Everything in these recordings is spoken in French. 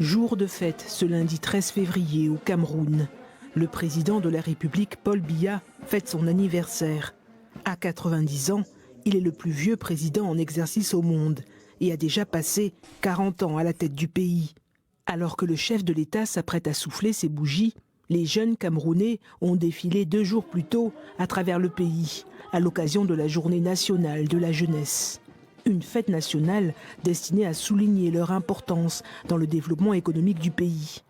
Jour de fête ce lundi 13 février au Cameroun. Le président de la République, Paul Biya, fête son anniversaire. À 90 ans, il est le plus vieux président en exercice au monde et a déjà passé 40 ans à la tête du pays. Alors que le chef de l'État s'apprête à souffler ses bougies, les jeunes Camerounais ont défilé 2 jours plus tôt à travers le pays, à l'occasion de la Journée nationale de la jeunesse. Une fête nationale destinée à souligner leur importance dans le développement économique du pays.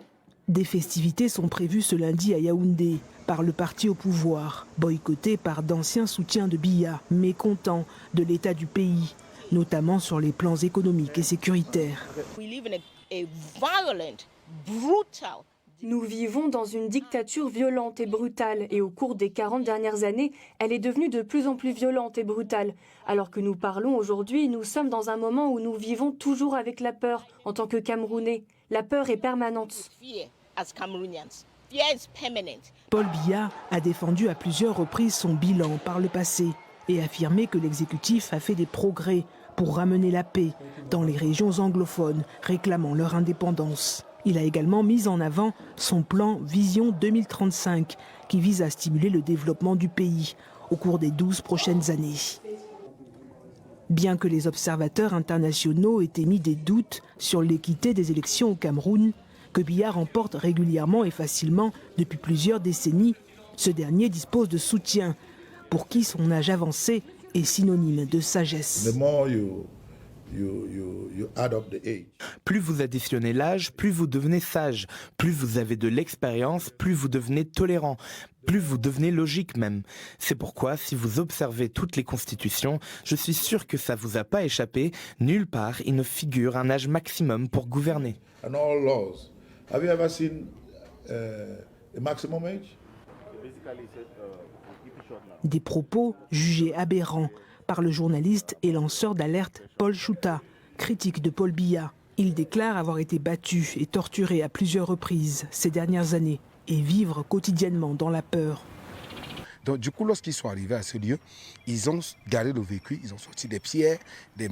Des festivités sont prévues ce lundi à Yaoundé par le parti au pouvoir, boycotté par d'anciens soutiens de Biya, mécontents de l'état du pays, notamment sur les plans économiques et sécuritaires. Nous vivons dans une dictature violente et brutale et au cours des 40 dernières années, elle est devenue de plus en plus violente et brutale. Alors que nous parlons aujourd'hui, nous sommes dans un moment où nous vivons toujours avec la peur en tant que Camerounais. La peur est permanente. Paul Biya a défendu à plusieurs reprises son bilan par le passé et affirmé que l'exécutif a fait des progrès pour ramener la paix dans les régions anglophones réclamant leur indépendance. Il a également mis en avant son plan Vision 2035 qui vise à stimuler le développement du pays au cours des 12 prochaines années. Bien que les observateurs internationaux aient émis des doutes sur l'équité des élections au Cameroun, que Biya remporte régulièrement et facilement depuis plusieurs décennies, ce dernier dispose de soutien pour qui son âge avancé est synonyme de sagesse. Plus vous additionnez l'âge, plus vous devenez sage. Plus vous avez de l'expérience, plus vous devenez tolérant. Plus vous devenez logique même. C'est pourquoi, si vous observez toutes les constitutions, je suis sûr que ça vous a pas échappé, nulle part il ne figure un âge maximum pour gouverner. And all laws. Have you ever seen a maximum age? Des propos jugés aberrants par le journaliste et lanceur d'alerte Paul Chouta, critique de Paul Biya. Il déclare avoir été battu et torturé à plusieurs reprises ces dernières années et vivre quotidiennement dans la peur. Donc du coup, lorsqu'ils sont arrivés à ce lieu, ils ont garé le véhicule, ils ont sorti des pierres, des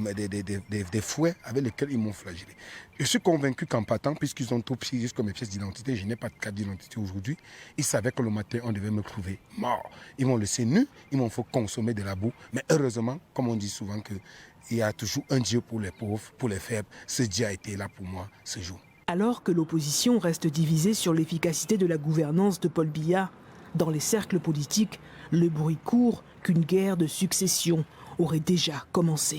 fouets avec lesquels ils m'ont flagellé. Je suis convaincu qu'en partant, puisqu'ils ont tout pris jusqu'à mes pièces d'identité, je n'ai pas de carte d'identité aujourd'hui, ils savaient que le matin, on devait me trouver mort. Ils m'ont laissé nu, ils m'ont fait consommer de la boue, mais heureusement, comme on dit souvent, il y a toujours un Dieu pour les pauvres, pour les faibles. Ce Dieu a été là pour moi ce jour. Alors que l'opposition reste divisée sur l'efficacité de la gouvernance de Paul Biya, dans les cercles politiques, le bruit court qu'une guerre de succession aurait déjà commencé.